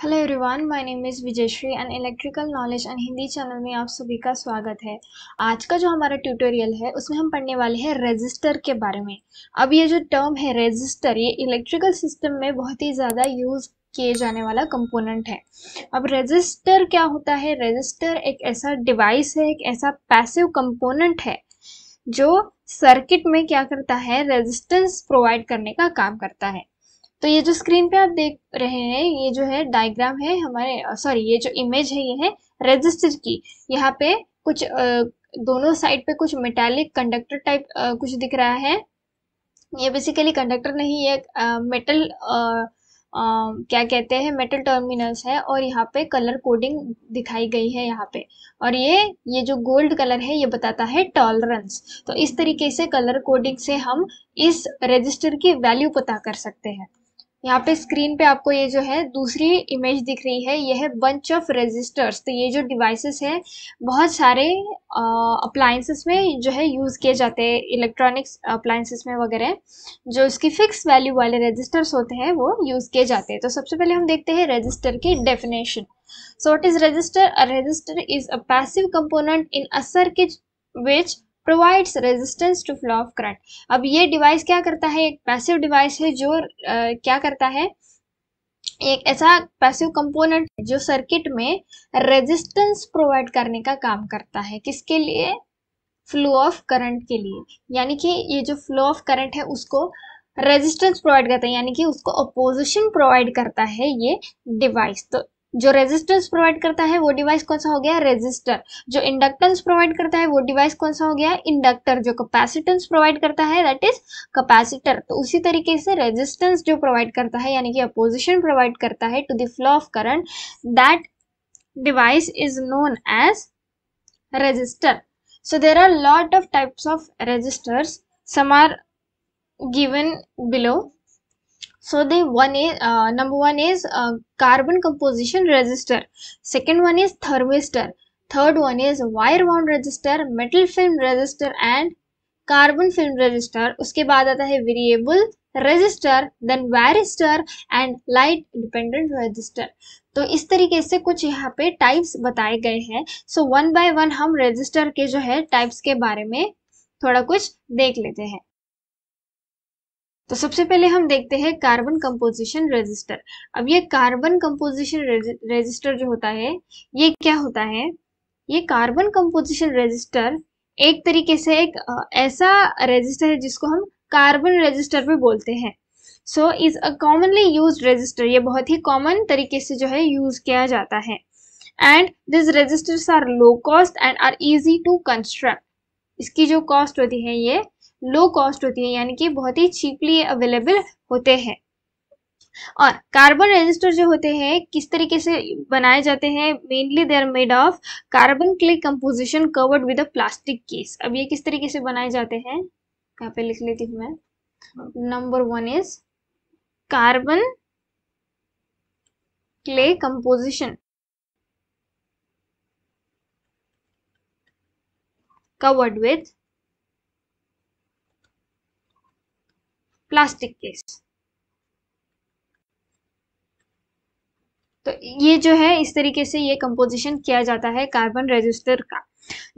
Hello everyone, my name is Vijayshree and electrical knowledge and Hindi channel में आप सभी का स्वागत है। आज का जो हमारा ट्यूटोरियल है उसमें हम पढ़ने वाले हैं रेजिस्टर के बारे में। अब ये जो टर्म है रेजिस्टर, ये इलेक्ट्रिकल सिस्टम में बहुत ही ज़्यादा यूज़ किए जाने वाला कंपोनेंट है। अब रेजिस्टर क्या होता है? रेजिस्टर एक ऐसा डिवाइस है, एक ऐसा पैसिव कंपोनेंट है जो सर्किट में क्या करता है, रेजिस्टेंस प्रोवाइड करने का काम करता है। तो ये जो स्क्रीन पे आप देख रहे हैं, ये जो है डायग्राम है हमारे, सॉरी, ये जो इमेज है ये है रजिस्टर की। यहाँ पे कुछ दोनों साइड पे कुछ मेटालिक कंडक्टर टाइप कुछ दिख रहा है। ये बेसिकली कंडक्टर नहीं, ये मेटल क्या कहते हैं, मेटल टर्मिनल्स है। और यहाँ पे कलर कोडिंग दिखाई गई है यहाँ पे। और ये जो गोल्ड कलर है ये बताता है टॉलरेंस। तो इस तरीके से कलर कोडिंग से हम इस रजिस्टर की वैल्यू पता कर सकते हैं। यहाँ पे स्क्रीन पे आपको ये जो है दूसरी इमेज दिख रही है, ये है बंच ऑफ रेजिस्टर्स। तो ये जो डिवाइसेस है बहुत सारे अप्लायंसेस में जो है यूज किए जाते हैं, इलेक्ट्रॉनिक्स अप्लायंसेस में वगैरह। जो इसकी फिक्स वैल्यू वाले रेजिस्टर्स होते हैं वो यूज किए जाते हैं। तो सबसे पहले हम देखते हैं रेजिस्टर की definition. So what is resistor? A resistor is a passive component in a circuit which provides resistance to flow of current. अब ये डिवाइस क्या करता है? एक पैसिव डिवाइस है जो क्या करता है, एक ऐसा पैसिव कंपोनेंट जो सर्किट में रेजिस्टेंस प्रोवाइड करने का काम करता है। किसके लिए? फ्लो ऑफ करंट के लिए। यानी कि ये जो फ्लो ऑफ करंट है उसको रेजिस्टेंस प्रोवाइड करता है, यानी कि उसको अपोजिशन प्रोवाइड करता है ये डिवाइस। तो जो रेजिस्टेंस प्रोवाइड करता है वो डिवाइस कौन सा हो गया? रेजिस्टर। जो इंडक्टेंस प्रोवाइड करता है वो डिवाइस कौन सा हो गया? इंडक्टर। जो कैपेसिटेंस प्रोवाइड करता है दैट इज कैपेसिटर। तो उसी तरीके से रेजिस्टेंस जो प्रोवाइड करता है यानी कि अपोजिशन प्रोवाइड करता है to the flow of current, that device is known as resistor. So there are a lot of types of resistors. Some are given below. So the one is number one is carbon composition resistor. Second one is thermistor. Third one is wire wound resistor, metal film resistor and carbon film resistor. उसके बाद आता है variable resistor, then varistor and light dependent resistor. तो इस तरीके से कुछ यहाँ पे टाइप्स बताए गए हैं। सो वन बाय वन हम रजिस्टर के जो है टाइप्स के बारे में थोड़ा कुछ देख लेते हैं। तो सबसे पहले हम देखते हैं कार्बन कंपोजिशन रजिस्टर। अब ये कार्बन कंपोजिशन रजिस्टर जो होता है ये क्या होता है? ये कार्बन कंपोजिशन रजिस्टर एक तरीके से एक ऐसा रजिस्टर है जिसको हम कार्बन रजिस्टर भी बोलते हैं। So is a commonly used register. ये बहुत ही कॉमन तरीके से जो है यूज किया जाता है। And this resistors are low cost and are easy to construct. इसकी जो कॉस्ट होती है ये लो कॉस्ट होती है, यानी कि बहुत ही चीपली अवेलेबल होते हैं। और कार्बन रेजिस्टर जो होते हैं किस तरीके से बनाए जाते हैं? Mainly they are made of carbon clay composition covered with a plastic case. अब ये किस तरीके से बनाए जाते हैं? यहाँ पे लिख लेती हूँ मैं। Number one is carbon clay composition covered with plastic case। तो ये जो है इस तरीके से ये कंपोजिशन किया जाता है कार्बन रेजिस्टर का।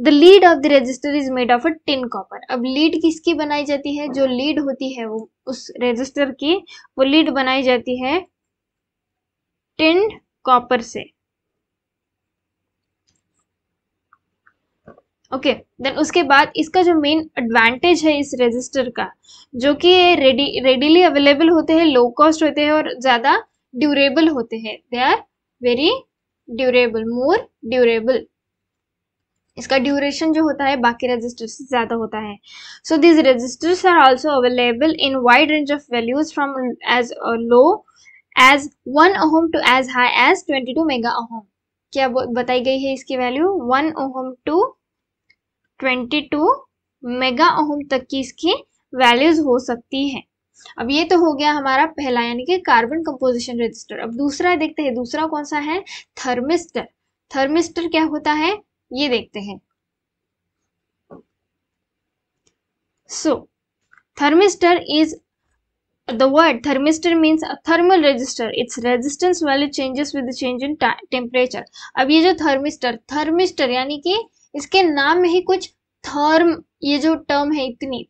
The lead of the resistor is made of a tin copper. अब लीड किसकी बनाई जाती है? जो लीड होती है वो उस रेजिस्टर की, वो लीड बनाई जाती है टिन कॉपर से। ओके, देन उसके बाद इसका जो मेन एडवांटेज है इस रेजिस्टर का, जो कि रेडीली अवेलेबल होते हैं, लो कॉस्ट होते हैं और ज्यादा ड्यूरेबल होते हैं। They are very durable, more durable. इसका ड्यूरेशन जो होता है बाकी रेजिस्टर से ज्यादा होता है। So this resistors are also available in wide range of values from as low as 1 ohm to as high as 22 mega ohm. क्या बताई गई है इसकी value? 1 ohm to 22 mega ohm तक की इसकी वैल्यूज हो सकती है। अब ये तो हो गया हमारा पहला यानी कि कार्बन कंपोजिशन रजिस्टर। अब दूसरा देखते हैं, दूसरा कौन सा है? थर्मिस्टर। थर्मिस्टर क्या होता है ये देखते हैं। So thermistor is The word thermistor means a thermal resistor. Its resistance value changes with the change in temperature. अब ये जो थर्मिस्टर यानी कि इसके नाम में ही कुछ थर्म, ये जो टर्म है इतनी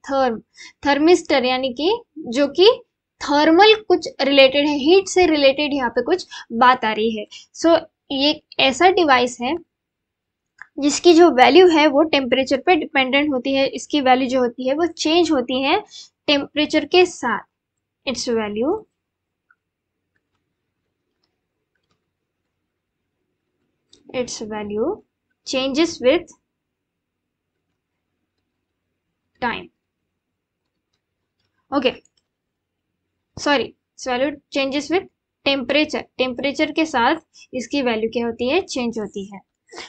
थर्मिस्टर यानी कि जो कि थर्मल कुछ रिलेटेड है, हीट से रिलेटेड यहाँ पे कुछ बात आ रही है. सो ये ऐसा डिवाइस है जिसकी जो वैल्यू है वो टेम्परेचर पे डिपेंडेंट होती है. इसकी वैल्यू जो होती है वो चेंज होती है टेम्परेचर के साथ. its value changes with time. Okay, sorry, its value changes with temperature के साथ इसकी वैल्यू क्या होती है, चेंज होती है.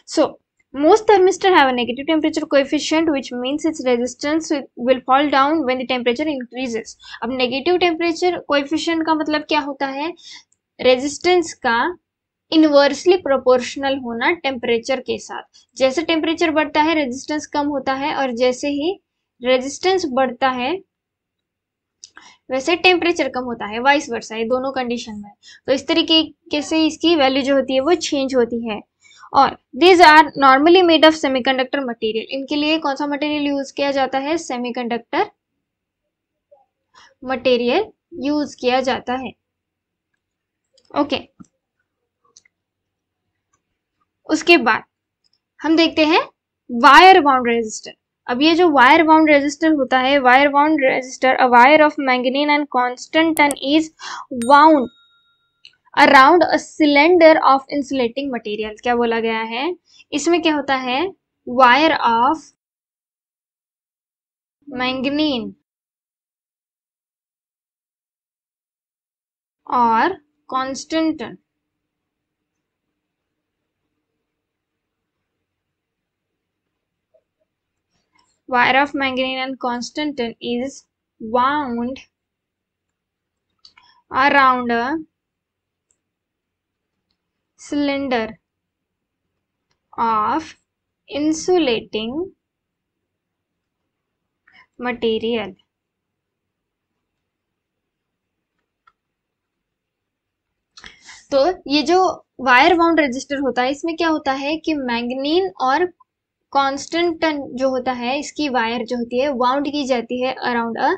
So most thermistors have a negative temperature coefficient, which means its resistance will fall down when the temperature increases. अब negative temperature coefficient का मतलब क्या होता है, रेजिस्टेंस का इनवर्सली प्रोपोर्शनल होना टेम्परेचर के साथ. जैसे टेम्परेचर बढ़ता है रेजिस्टेंस कम होता है, और जैसे ही रेजिस्टेंस बढ़ता है वैसे टेम्परेचर कम होता है, वाइस वर्सा, ये दोनों कंडीशन में. तो इस तरीके से इसकी वैल्यू जो होती है वो चेंज होती है. और these are normally made of semiconductor material. इनके लिए कौन सा मटेरियल यूज किया जाता है, सेमीकंडक्टर मटेरियल यूज किया जाता है. ओके, उसके बाद हम देखते हैं वायर बाउंड रेजिस्टर. अब ये जो वायर बाउंड रेजिस्टर होता है, wire bound resistor, a wire of manganin and constant is wound around a cylinder of insulating material. क्या बोला गया है, इसमें क्या होता है, वायर ऑफ मैंगनीन और constant, wire of manganese and constant is wound around a cylinder of insulating material. तो ये जो वायर बाउंड रेजिस्टर होता है, इसमें क्या होता है कि मैंगनीन और कांस्टेंट जो होता है, इसकी वायर जो होती है वाउंड की जाती है around a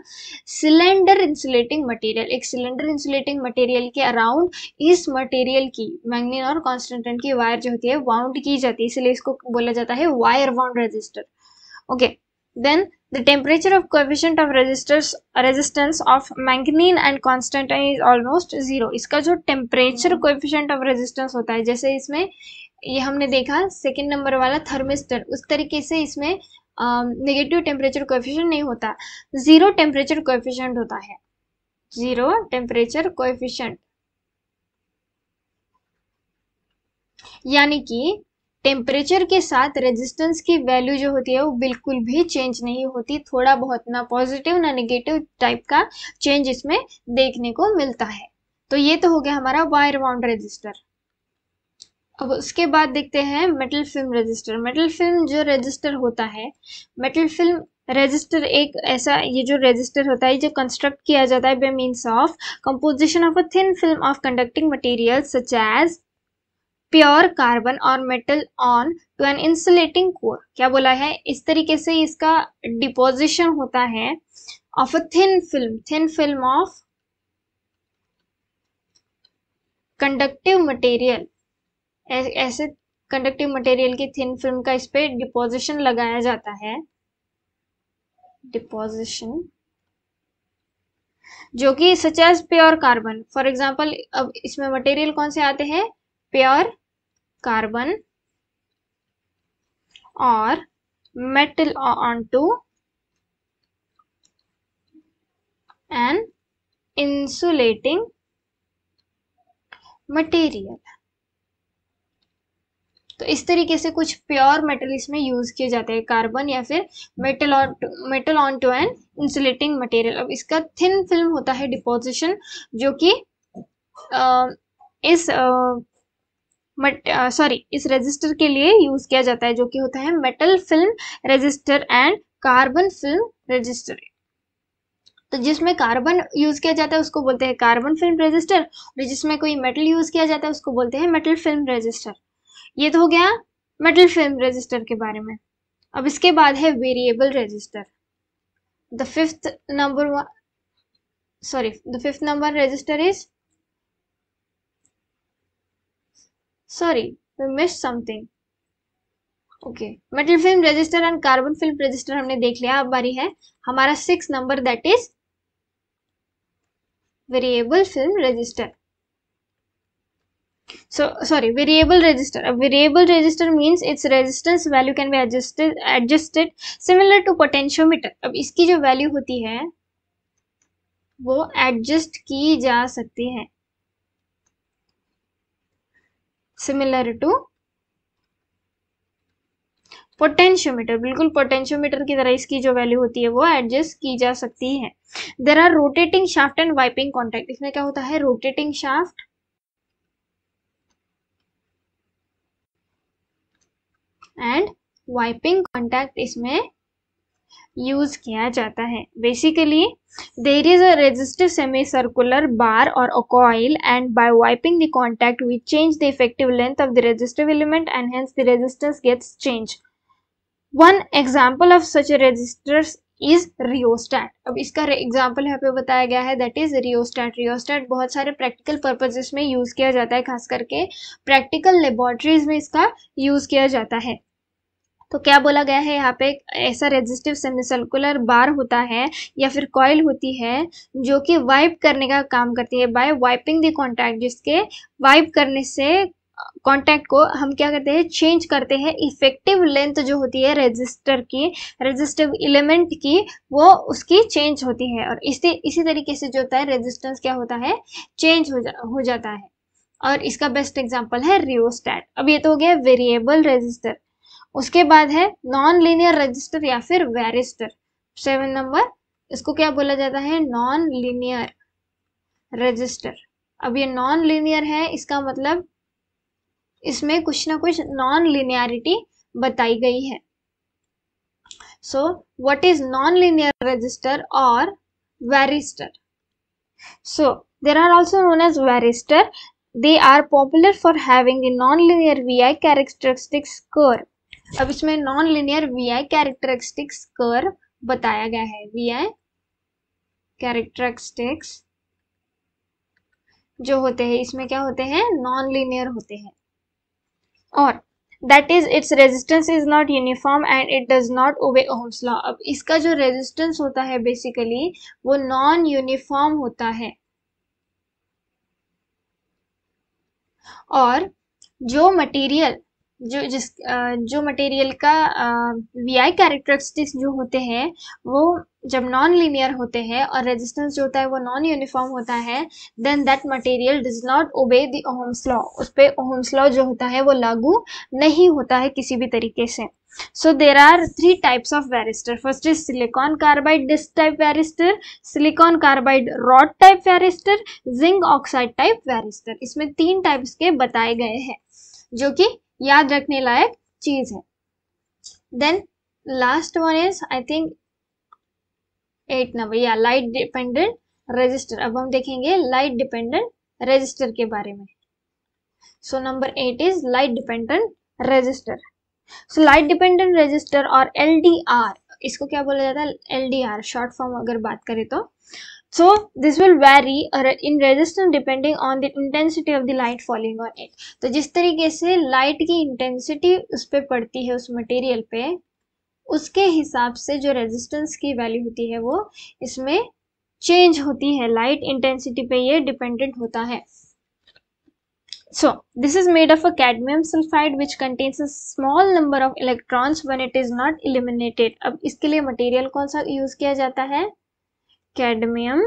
cylinder insulating material. एक सिलेंडर इंसुलेटिंग मटेरियल के अराउंड इस मटेरियल की, मैंगनीन और कांस्टेंट की वायर जो होती है वाउंड की जाती है, इसलिए इसको बोला जाता है wire bound resistor. Okay, then the temperature of coefficient of resistance of manganese and constant is almost zero. इसका जो temperature coefficient of resistance होता है, जैसे इसमें ये हमने देखा सेकेंड नंबर वाला थर्मिस्टर, उस तरीके से इसमें नेगेटिव टेम्परेचर कोएफिशिएंट नहीं होता, जीरो टेम्परेचर कोएफिशिएंट होता है, जीरो टेम्परेचर कोएफिशिएंट. यानी कि टेम्परेचर के साथ रेजिस्टेंस की वैल्यू जो होती है वो बिल्कुल भी चेंज नहीं होती, थोड़ा बहुत ना पॉजिटिव ना नेगेटिव टाइप का चेंज इसमें देखने को मिलता है. तो ये तो हो गया हमारा वायर बाउंड रेजिस्टर. अब उसके बाद देखते हैं metal film resistor. Metal film जो रेजिस्टर होता है, मेटल फिल्म रेजिस्टर एक ऐसा, ये जो रेजिस्टर होता है जो कंस्ट्रक्ट किया जाता है by means of composition of a thin film of conducting material such as pure carbon और metal on to an insulating core. क्या बोला है, इस तरीके से इसका डिपोजिशन होता है of a thin film of conductive material. ऐसे कंडक्टिव मटेरियल की थिन फिल्म का इस पे डिपोजिशन लगाया जाता है, डिपोजिशन, जो कि such as pure carbon. For example, अब इसमें मटेरियल कौन से आते हैं, प्योर कार्बन और metal on to an insulating material. तो इस तरीके से कुछ प्योर मेटल इसमें यूज किए जाते हैं, कार्बन या फिर metal on to an insulating material. अब इसका थिन फिल्म होता है डिपोजिशन, जो कि इस रेजिस्टर के लिए यूज किया जाता है, जो कि होता है metal film resistor and carbon film resistor. तो जिसमें कार्बन यूज किया जाता है उसको बोलते हैं कार्बन फिल्म रेजिस्टर, और जिसमें कोई मेटल यूज किया जाता है उसको बोलते हैं मेटल फिल्म रेजिस्टर। ये तो हो गया मेटल फिल्म रेजिस्टर के बारे में। अब इसके बाद है variable resistor. The fifth number the fifth number register is, we missed something. Okay, metal film resistor and carbon film resistor हमने देख लिया। अब बारी है हमारा 6 number, that is variable film resistor. Variable register. A variable register means its resistance value can be adjusted similar to potentiometer. अब इसकी जो वैल्यू होती है वो एडजस्ट की जा सकती है, सिमिलर टू पोटेंशियोमीटर। बिल्कुल पोटेंशियोमीटर की तरह इसकी जो वैल्यू होती है वो एडजस्ट की जा सकती है। There are rotating shaft and wiping contact. इसमें क्या होता है, rotating shaft and wiping contact इसमें यूज किया जाता है। Basically there is a resistive semi circular bar और a coil, and by wiping the contact we change the effective length of the resistive element and hence the resistance gets change. One example of such resistors is rheostat. अब इसका example यहाँ पे बताया गया है, that is rheostat. Rheostat बहुत सारे practical purposes में यूज किया जाता है, खास करके प्रैक्टिकल लेबोरेटरीज में इसका यूज किया जाता है। तो क्या बोला गया है यहाँ पे, ऐसा रेजिस्टिव सेमीसर्कुलर बार होता है या फिर कॉइल होती है जो कि वाइप करने का काम करती है बाय वाइपिंग द कॉन्टैक्ट, जिसके वाइप करने से कॉन्टैक्ट को हम क्या करते हैं, चेंज करते हैं। इफेक्टिव लेंथ जो होती है रेजिस्टर की, रेजिस्टिव एलिमेंट की, वो उसकी चेंज होती है, और इसी तरीके से जो होता है रेजिस्टेंस क्या होता है, चेंज हो जाता है। और इसका बेस्ट एग्जांपल है रियोस्टैट। अब ये तो हो गया वेरिएबल रेजिस्टर। उसके बाद है नॉन लीनियर रजिस्टर या फिर वैरिस्टर। 7 नंबर, इसको क्या बोला जाता है, नॉन लीनियर रजिस्टर। अब ये नॉन लीनियर है, इसका मतलब इसमें कुछ ना कुछ नॉन लिनियरिटी बताई गई है। So what is non linear resistor और varistor? So there are also known as varistor. They are popular for having the non linear VI characteristics curve. अब इसमें non linear VI characteristics curve बताया गया है। VI characteristics जो होते हैं इसमें क्या होते हैं, नॉन लीनियर होते हैं, और that is its resistance is not uniform and it does not obey Ohm's law। अब इसका जो रेजिस्टेंस होता है बेसिकली वो नॉन यूनिफॉर्म होता है, और जो मटेरियल जो मटेरियल का VI कैरेक्टरिस्टिक्स जो होते हैं वो जब नॉन लीनियर होते हैं और रेजिस्टेंस जो होता है वो नॉन यूनिफॉर्म होता है, then that material does not obey the Ohm's law. उस पे ओहम्स लॉ जो होता है वो लागू नहीं होता है किसी भी तरीके से। So there are 3 types of varistor. First is silicon carbide disc type varistor, silicon carbide rod type varistor, zinc oxide type varistor। इसमें 3 टाइप्स के बताए गए हैं जो कि याद रखने लायक चीज है। Then last one is I think 8 number, या लाइट डिपेंडेंट रजिस्टर। अब हम देखेंगे लाइट डिपेंडेंट रजिस्टर के बारे में। So number 8 is light dependent resistor. So light dependent resistor और LDR, इसको क्या बोला जाता है, LDR शॉर्ट फॉर्म अगर बात करें तो। So this will vary in resistance depending on the intensity of the light falling on it। तो जिस तरीके से लाइट की इंटेंसिटी उस पे पड़ती है उस मटेरियल पे, उसके हिसाब से जो रेजिस्टेंस की वैल्यू होती है वो इसमें चेंज होती है। लाइट इंटेंसिटी पे ये डिपेंडेंट होता है। So this is made of a cadmium sulfide which contains a small number of electrons when it is not eliminated। अब इसके लिए मटेरियल कौन सा यूज किया जाता है, कैडमियम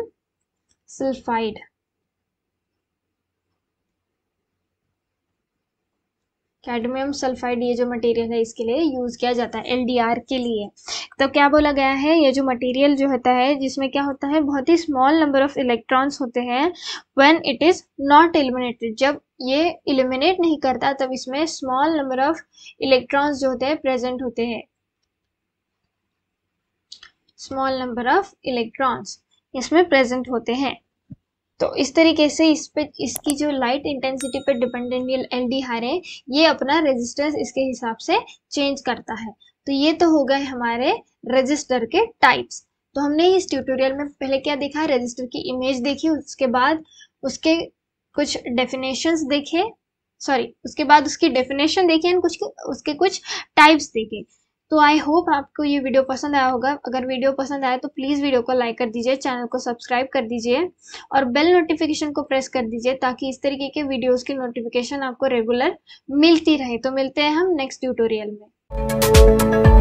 सल्फाइड। कैडमियम सल्फाइड ये जो मटेरियल है इसके लिए यूज किया जाता है LDR के लिए। तो क्या बोला गया है, ये जो मटेरियल जो होता है जिसमें क्या होता है, बहुत ही स्मॉल नंबर ऑफ इलेक्ट्रॉन्स होते हैं when it is not eliminated. जब ये एलिमिनेट नहीं करता तब इसमें स्मॉल नंबर ऑफ इलेक्ट्रॉन्स जो होते हैं प्रेजेंट होते हैं, स्मॉल नंबर ऑफ इलेक्ट्रॉन्स। इसमें प्रेजेंट होते हैं। तो इस तरीके से इस पे इसकी जो लाइट इंटेंसिटी पे डिपेंडेंट एल्डिहाइड है, ये अपना रेजिस्टेंस इसके हिसाब से चेंज करता है। तो ये तो हो गए हमारे रेजिस्टर के टाइप्स। तो हमने इस ट्यूटोरियल में पहले क्या देखा, रेजिस्टर की इमेज देखी, उसके बाद उसके कुछ डेफिनेशंस देखे, सॉरी उसके बाद उसकी डेफिनेशन देखी एंड कुछ उसके कुछ टाइप्स देखे। तो आई होप आपको ये वीडियो पसंद आया होगा। अगर वीडियो पसंद आया तो प्लीज़ वीडियो को लाइक कर दीजिए, चैनल को सब्सक्राइब कर दीजिए और बेल नोटिफिकेशन को प्रेस कर दीजिए ताकि इस तरीके के वीडियोस की नोटिफिकेशन आपको रेगुलर मिलती रहे। तो मिलते हैं हम नेक्स्ट ट्यूटोरियल में।